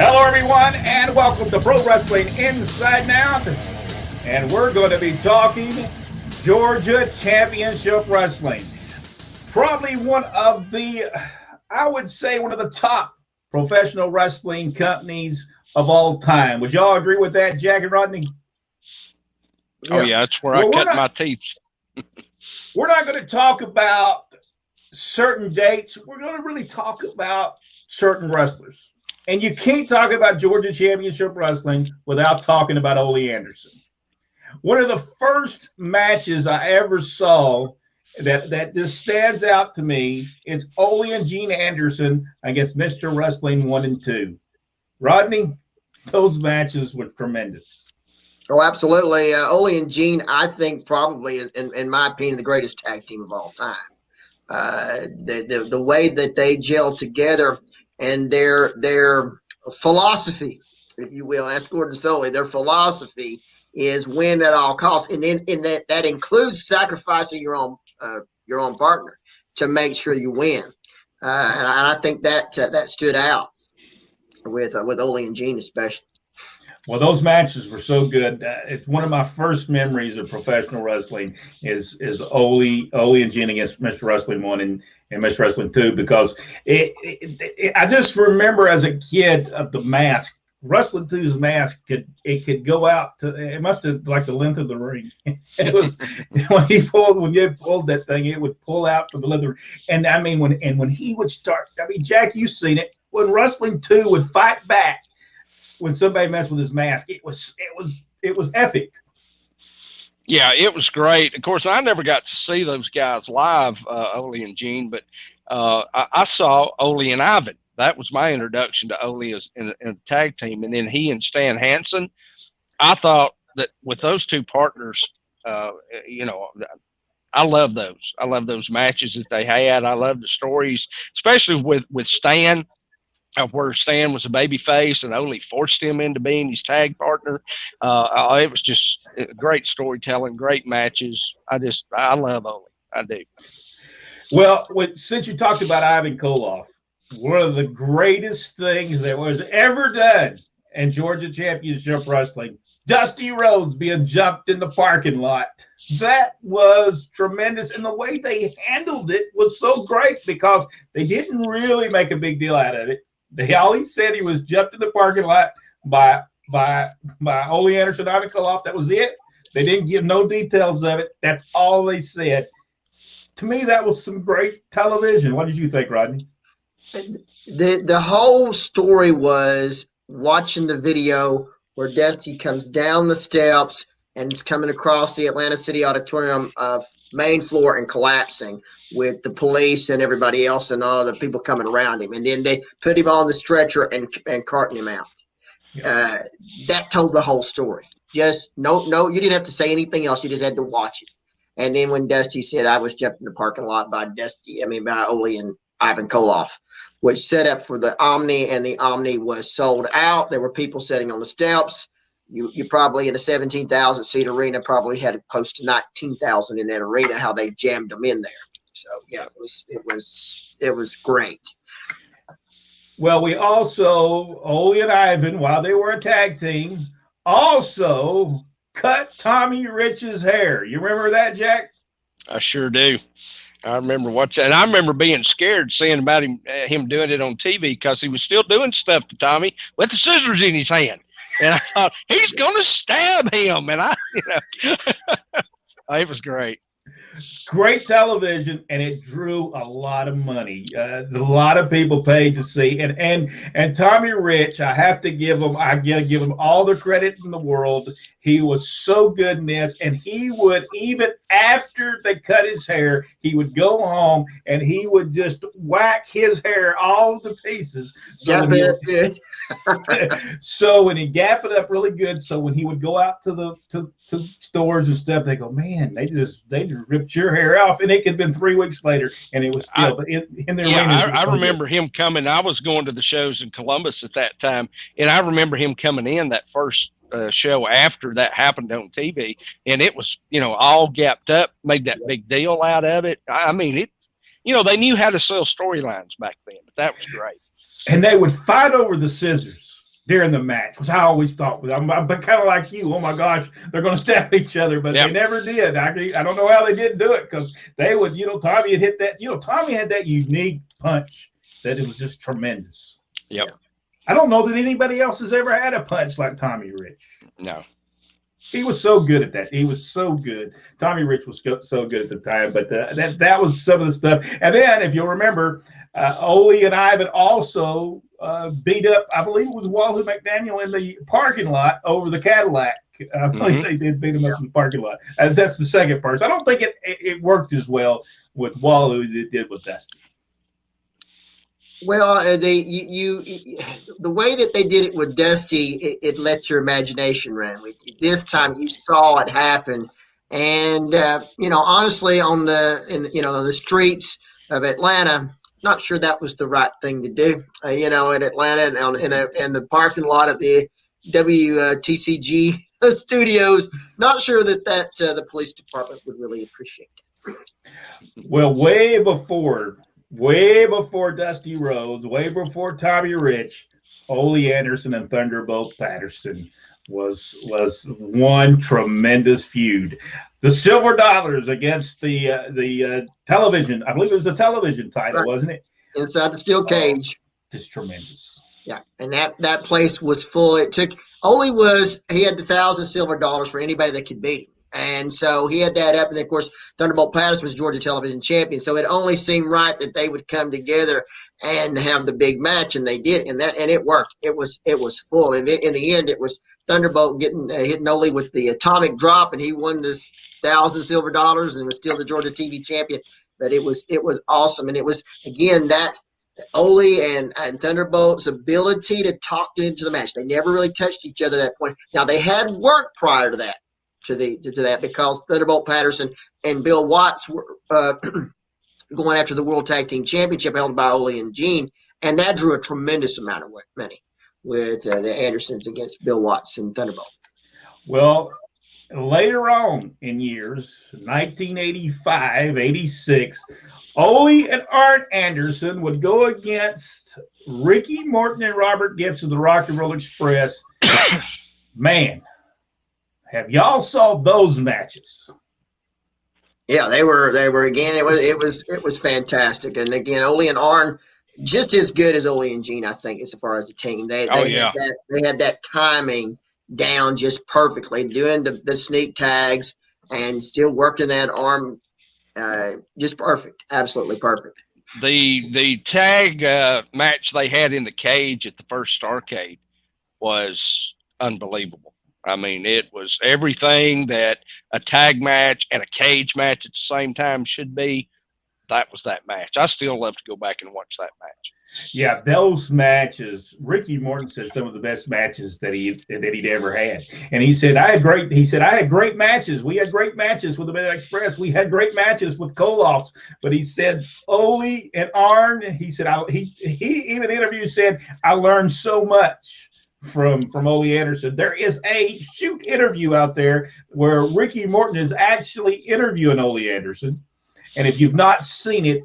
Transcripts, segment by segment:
Hello, everyone, and welcome to Pro Wrestling Inside and Out. And we're going to be talking Georgia Championship Wrestling. Probably one of the top professional wrestling companies of all time. Would y'all agree with that, Jack and Rodney? Oh, yeah, that's where I cut my teeth. We're not going to talk about certain dates. We're going to really talk about certain wrestlers. And you can't talk about Georgia Championship Wrestling without talking about Ole Anderson. One of the first matches I ever saw that just stands out to me is Ole and Gene Anderson against Mr. Wrestling 1 and 2. Rodney, those matches were tremendous. Oh, absolutely. Ole and Gene, I think, probably is, in my opinion, the greatest tag team of all time. The way that they gel together and their philosophy, if you will, that's Gordon Soley. Their philosophy is win at all costs, and then that includes sacrificing your own partner to make sure you win. And I think that stood out with Ole and Gene especially. Well, those matches were so good. It's one of my first memories of professional wrestling is Ole and Gene against Mr. Wrestling 1 and Mr. Wrestling 2, because I just remember as a kid of the mask. Wrestling 2's mask could go out to, it must have like the length of the ring. It was when you pulled that thing, it would pull out from the leather. And I mean when he would start, I mean, Jack, you've seen it, when Wrestling 2 would fight back when somebody messed with his mask, it was epic. Yeah, it was great. Of course, I never got to see those guys live, Ole and Gene, but I saw Ole and Ivan. That was my introduction to Ole as in a tag team, and then he and Stan Hansen. I thought that with those two partners, I love those. I love those matches that they had. I love the stories, especially with Stan. Where Stan was a baby face and Ole forced him into being his tag partner. It was just great storytelling, great matches. I love Ole. I do. Well, since you talked about Ivan Koloff, one of the greatest things that was ever done in Georgia Championship Wrestling, Dusty Rhodes being jumped in the parking lot. That was tremendous. And the way they handled it was so great because they didn't really make a big deal out of it. They always said he was jumped in the parking lot by Ole Anderson, Ivan Koloff. That was it. They didn't give no details of it. That's all they said. To me, that was some great television. What did you think, Rodney? The whole story was watching the video where Dusty comes down the steps and is coming across the Atlanta City Auditorium main floor and collapsing with the police and everybody else and all the people coming around him. And then they put him on the stretcher and carting him out. Yeah. That told the whole story. Just no, you didn't have to say anything else. You just had to watch it. And then when Dusty said, I was jumped in the parking lot by Ole and Ivan Koloff, which set up for the Omni, and the Omni was sold out. There were people sitting on the steps. You probably in a 17,000 seat arena probably had close to 19,000 in that arena. How they jammed them in there. So yeah, it was great. Well, we also Ole and Ivan, while they were a tag team, also cut Tommy Rich's hair. You remember that, Jack? I sure do. I remember watching, and I remember being scared seeing about him doing it on TV because he was still doing stuff to Tommy with the scissors in his hand. And I thought, he's going to stab him. And it was great. Great television, and it drew a lot of money. A lot of people paid to see. And Tommy Rich, I have to give him all the credit in the world. He was so good in this, and he would, even after they cut his hair, he would go home and he would just whack his hair all to pieces. So when he gap it up really good, so when he would go out to stores and stuff, they go, man, they just ripped your hair off, and it could have been 3 weeks later, and it was still. I remember him coming. I was going to the shows in Columbus at that time, and I remember him coming in that first show after that happened on TV, and it was all gapped up, made that big deal out of it. I mean, they knew how to sell storylines back then, but that was great. And they would fight over the scissors. during the match, which I always thought. I'm kind of like you. Oh my gosh, they're going to stab each other, but they never did. I don't know how they didn't do it, because they would. Tommy had hit that. Tommy had that unique punch that it was just tremendous. Yep. I don't know that anybody else has ever had a punch like Tommy Rich. No. He was so good at that. He was so good. Tommy Rich was so good at the time, but that was some of the stuff. And then, if you'll remember, Ole and Ivan also beat up, I believe it was Wahoo McDaniel in the parking lot over the Cadillac. I believe they did beat him up in the parking lot. That's the second person. I don't think it worked as well with Wahoo as it did with Dusty. Well, the way that they did it with Dusty, it let your imagination run with you. This time, you saw it happen, and honestly, on the streets of Atlanta, not sure that was the right thing to do. In Atlanta, in the parking lot of the WTCG studios, not sure that the police department would really appreciate it. Well, way before Dusty Rhodes, way before Tommy Rich, Ole Anderson and Thunderbolt Patterson was one tremendous feud. The Silver Dollars against the television. I believe it was the television title, wasn't it? Inside the steel cage. Just tremendous. Yeah, and that place was full. He had the 1,000 silver dollars for anybody that could beat him. And so he had that up, and then, of course, Thunderbolt Patterson was Georgia television champion. So it only seemed right that they would come together and have the big match, and they did, and it worked. It was full, and in the end, it was Thunderbolt hitting Ole with the atomic drop, and he won this 1,000 silver dollars and was still the Georgia TV champion. But it was awesome, and it was again that Ole and Thunderbolt's ability to talk into the match. They never really touched each other at that point. Now they had work prior to that. To that, because Thunderbolt Patterson and Bill Watts were going after the World Tag Team Championship held by Ole and Gene, and that drew a tremendous amount of money with the Andersons against Bill Watts and Thunderbolt. Well, later on in years, 1985, 86, Ole and Arn Anderson would go against Ricky Morton and Robert Gibson, the Rock and Roll Express. Man, have y'all saw those matches? Yeah, they were again. It was fantastic, and again, Ole and Arn just as good as Ole and Gene, I think, as far as a team. They had that timing down just perfectly, doing the sneak tags and still working that arm, just perfect, absolutely perfect. The tag match they had in the cage at the first Starrcade was unbelievable. I mean, it was everything that a tag match and a cage match at the same time should be. That was that match. I still love to go back and watch that match. Yeah, those matches. Ricky Morton said some of the best matches that he'd ever had, and he said I had great matches. We had great matches with the Midnight Express. We had great matches with Koloffs. But he said Ole and Arn. He said he even interviewed said I learned so much from Ole Anderson. There is a shoot interview out there where Ricky Morton is actually interviewing Ole Anderson, and if you've not seen it,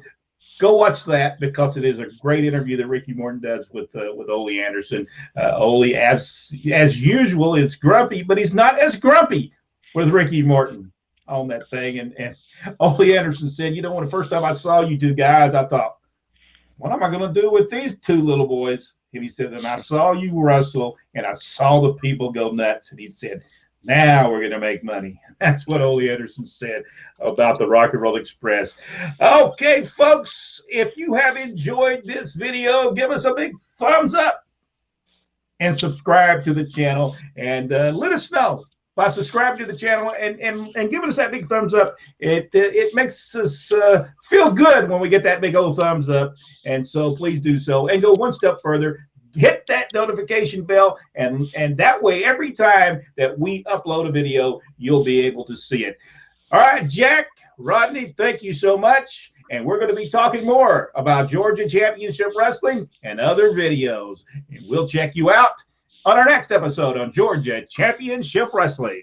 go watch that, because it is a great interview that Ricky Morton does with Ole Anderson. Ole, as usual, is grumpy, but he's not as grumpy with Ricky Morton on that thing. And Ole Anderson said, when the first time I saw you two guys, I thought, what am I going to do with these two little boys? And he said, and I saw you wrestle, and I saw the people go nuts. And he said, now we're going to make money. That's what Ole Anderson said about the Rock and Roll Express. Okay, folks, if you have enjoyed this video, give us a big thumbs up and subscribe to the channel. And let us know by subscribing to the channel and giving us that big thumbs up. It makes us feel good when we get that big old thumbs up. And so please do so. And go one step further. Hit that notification bell, and that way, every time that we upload a video, you'll be able to see it. All right, Jack, Rodney, thank you so much. And we're going to be talking more about Georgia Championship Wrestling and other videos. And we'll check you out on our next episode on Georgia Championship Wrestling.